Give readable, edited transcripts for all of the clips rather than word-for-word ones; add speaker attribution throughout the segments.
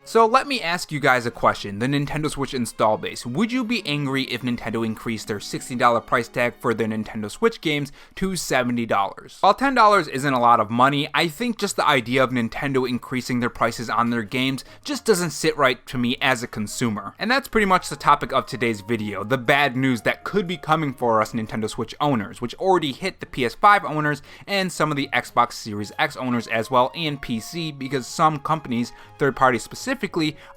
Speaker 1: So let me ask you guys a question, the Nintendo Switch install base. Would you be angry if Nintendo increased their $60 price tag for their Nintendo Switch games to $70? While $10 isn't a lot of money, I think just the idea of Nintendo increasing their prices on their games just doesn't sit right to me as a consumer. And that's pretty much the topic of today's video, the bad news that could be coming for us Nintendo Switch owners, which already hit the PS5 owners and some of the Xbox Series X owners as well, and PC, because some companies, third parties specifically,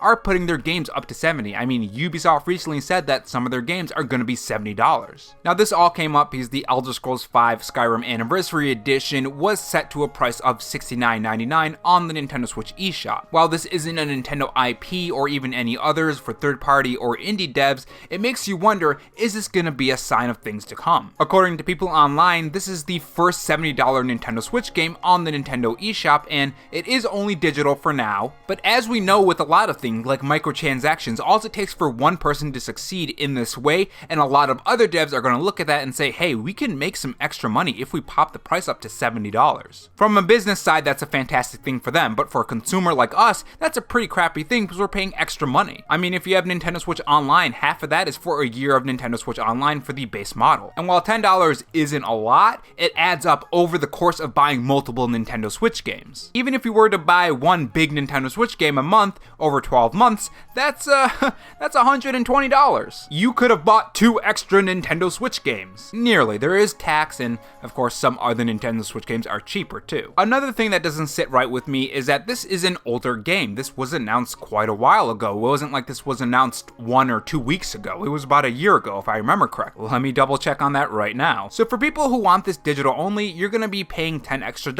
Speaker 1: are putting their games up to $70. I mean, Ubisoft recently said that some of their games are going to be $70. Now, this all came up because the Elder Scrolls V Skyrim Anniversary Edition was set to a price of $69.99 on the Nintendo Switch eShop. While this isn't a Nintendo IP or even any others for third-party or indie devs, it makes you wonder, is this going to be a sign of things to come? According to people online, this is the first $70 Nintendo Switch game on the Nintendo eShop, and it is only digital for now. But as we know with a lot of things like microtransactions, all it takes for one person to succeed in this way, and a lot of other devs are going to look at that and say, hey, we can make some extra money if we pop the price up to $70. From a business side, that's a fantastic thing for them, but for a consumer like us, that's a pretty crappy thing because we're paying extra money. I mean, if you have Nintendo Switch Online, half of that is for a year of Nintendo Switch Online for the base model. And while $10 isn't a lot, it adds up over the course of buying multiple Nintendo Switch games. Even if you were to buy one big Nintendo Switch game a month, over 12 months, that's $120. You could have bought 2 extra Nintendo Switch games. Nearly. There is tax, and of course some other Nintendo Switch games are cheaper too. Another thing that doesn't sit right with me is that this is an older game. This was announced quite a while ago. It wasn't like this was announced 1 or 2 weeks ago. It was about a year ago if I remember correctly. Let me double check on that right now. So for people who want this digital only, you're going to be paying $10 extra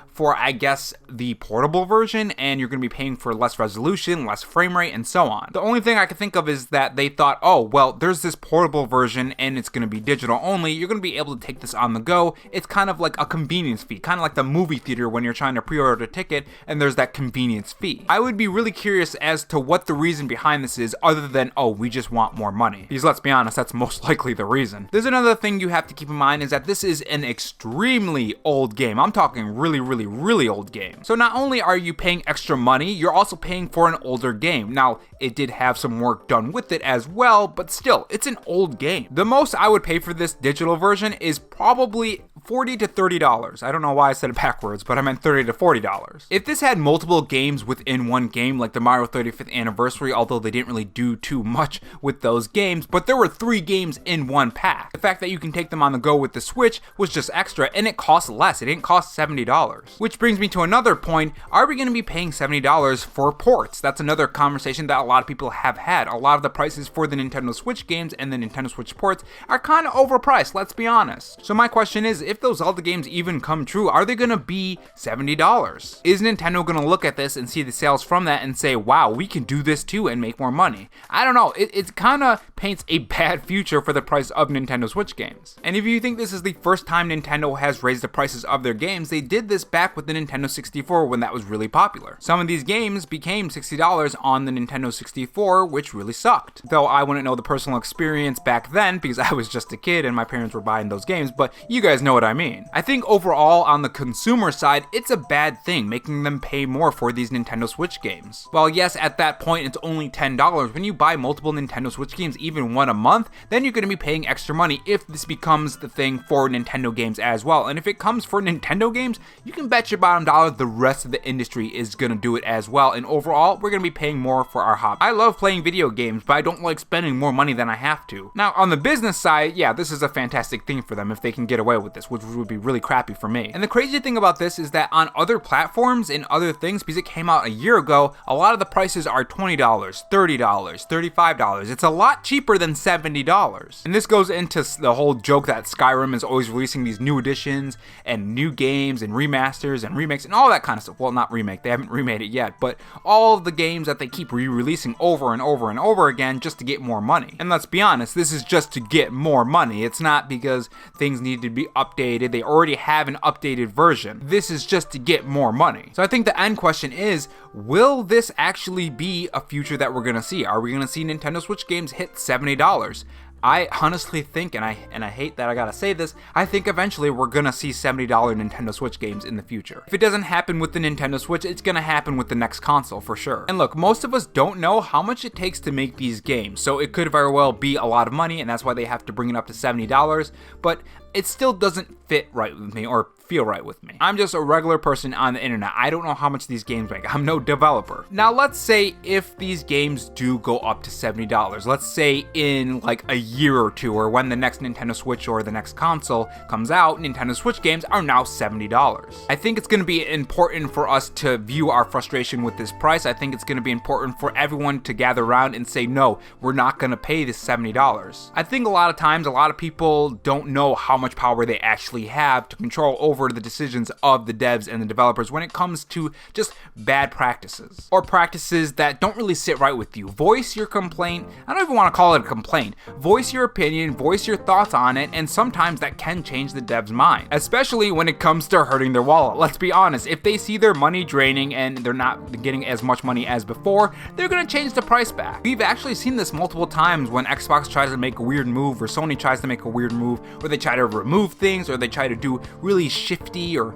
Speaker 1: for, I guess, the portable version, and you're going to be paying for less resolution, less frame rate, and so on. The only thing I can think of is that they thought, oh, well, there's this portable version and it's going to be digital only. You're going to be able to take this on the go. It's kind of like a convenience fee, kind of like the movie theater when you're trying to pre-order a ticket and there's that convenience fee. I would be really curious as to what the reason behind this is, other than, oh, we just want more money. Because let's be honest, that's most likely the reason. There's another thing you have to keep in mind is that this is an extremely old game. I'm talking really old game. So not only are you paying extra money, you're also paying for an older game. Now, it did have some work done with it as well, but still, it's an old game. The most I would pay for this digital version is probably $40 to $30. I don't know why I said it backwards, but I meant $30 to $40. If this had multiple games within one game, like the Mario 35th Anniversary, although they didn't really do too much with those games, but there were 3 games in one pack. The fact that you can take them on the go with the Switch was just extra, and it costs less. It didn't cost $70. Which brings me to another point. Are we going to be paying $70 for ports? That's another conversation that a lot of people have had. A lot of the prices for the Nintendo Switch games and the Nintendo Switch ports are kind of overpriced, let's be honest. So my question is, if those Zelda games even come true, are they going to be $70? Is Nintendo going to look at this and see the sales from that and say, wow, we can do this too and make more money? I don't know. It kind of paints a bad future for the price of Nintendo Switch games. And if you think this is the first time Nintendo has raised the prices of their games, they did this back with the Nintendo 64 when that was really popular. Some of these games became $60 on the Nintendo 64, which really sucked. Though I wouldn't know the personal experience back then because I was just a kid and my parents were buying those games, but you guys know what I mean. I think overall on the consumer side, it's a bad thing making them pay more for these Nintendo Switch games. While yes, at that point it's only $10, when you buy multiple Nintendo Switch games, even one a month, then you're going to be paying extra money if this becomes the thing for Nintendo games as well. And if it comes for Nintendo games, you can bet your bottom dollar the rest of the industry is going to do it as well. And overall, we're going to be paying more for our hobby. I love playing video games, but I don't like spending more money than I have to. Now, on the business side, yeah, this is a fantastic thing for them if they can get away with this, which would be really crappy for me. And the crazy thing about this is that on other platforms and other things, because it came out a year ago, a lot of the prices are $20, $30, $35. It's a lot cheaper than $70. And this goes into the whole joke that Skyrim is always releasing these new editions and new games and remasters and remakes and all that kind of stuff. Well, not remake, they haven't remade it yet, but all of the games that they keep re-releasing over and over and over again just to get more money. And let's be honest, this is just to get more money. It's not because things need to be updated. They already have an updated version. This is just to get more money. So I think the end question is, will this actually be a future that we're going to see? Are we going to see Nintendo Switch games hit $70? I honestly think, and I hate that I gotta say this, I think eventually we're gonna see $70 Nintendo Switch games in the future. If it doesn't happen with the Nintendo Switch, it's gonna happen with the next console for sure. And look, most of us don't know how much it takes to make these games, so it could very well be a lot of money, and that's why they have to bring it up to $70, but it still doesn't fit right with me, or feel right with me. I'm just a regular person on the internet. I don't know how much these games make. I'm no developer. Now let's say if these games do go up to $70, let's say in like a year or two, or when the next Nintendo Switch or the next console comes out, Nintendo Switch games are now $70. I think it's going to be important for us to view our frustration with this price. I think it's going to be important for everyone to gather around and say, no, we're not going to pay this $70. I think a lot of times, a lot of people don't know how much power they actually have to control over the decisions of the devs and the developers when it comes to just bad practices, or practices that don't really sit right with you. Voice your complaint. I don't even want to call it a complaint. Voice your opinion, voice your thoughts on it, and sometimes that can change the dev's mind, especially when it comes to hurting their wallet. Let's be honest, if they see their money draining and they're not getting as much money as before, they're going to change the price back. We've actually seen this multiple times when Xbox tries to make a weird move, or Sony tries to make a weird move, or they try to remove things, or they try to do really shifty or,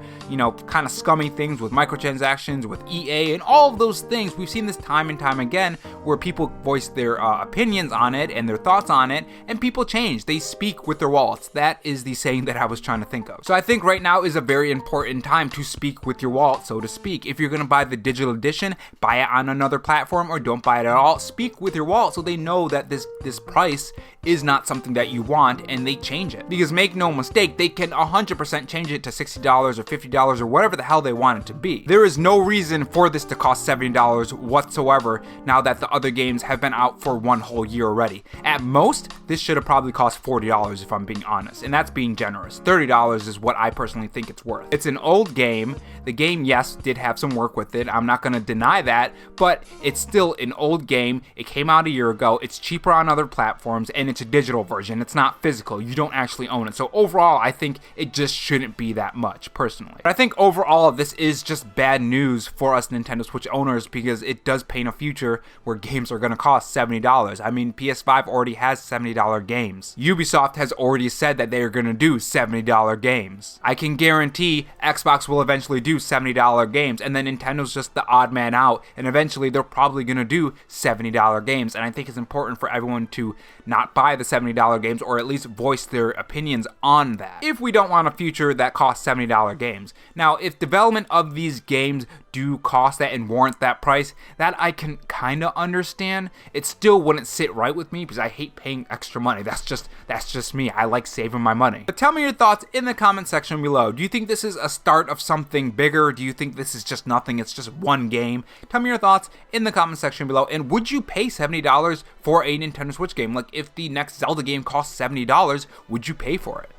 Speaker 1: kind of scummy things with microtransactions, with EA, and all of those things. We've seen this time and time again where people voice their opinions on it and their thoughts on it, and people change. They speak with their wallets. That is the saying that I was trying to think of. So I think right now is a very important time to speak with your wallet, so to speak. If you're going to buy the digital edition, buy it on another platform, or don't buy it at all. Speak with your wallet so they know that this price is not something that you want, and they change it. Because make no mistake, they can 100% change it to $60 or $50 or whatever the hell they want it to be. There is no reason for this to cost $70 whatsoever now that the other games have been out for one whole year already. At most, this should have probably cost $40 if I'm being honest, and that's being generous. $30 is what I personally think it's worth. It's an old game. The game, yes, did have some work with it. I'm not going to deny that, but it's still an old game. It came out a year ago. It's cheaper on other platforms, and it's a digital version. It's not physical. You don't actually own it. So overall, I think it just shouldn't be that much, personally. But I think overall, this is just bad news for us Nintendo Switch owners, because it does paint a future where games are going to cost $70. I mean, PS5 already has $70 games. Ubisoft has already said that they are going to do $70 games. I can guarantee Xbox will eventually do $70 games, and then Nintendo's just the odd man out, and eventually they're probably going to do $70 games. And I think it's important for everyone to not buy the $70 games, or at least voice their opinions on that, if we don't want a future that costs $70 games. Now, if development of these games do cost that and warrant that price, that I can kind of understand. It still wouldn't sit right with me because I hate paying extra money. That's just me. I like saving my money. But tell me your thoughts in the comment section below. Do you think this is a start of something bigger? Do you think this is just nothing? It's just one game? Tell me your thoughts in the comment section below. And would you pay $70 for a Nintendo Switch game? Like, if the next Zelda game costs $70, would you pay for it?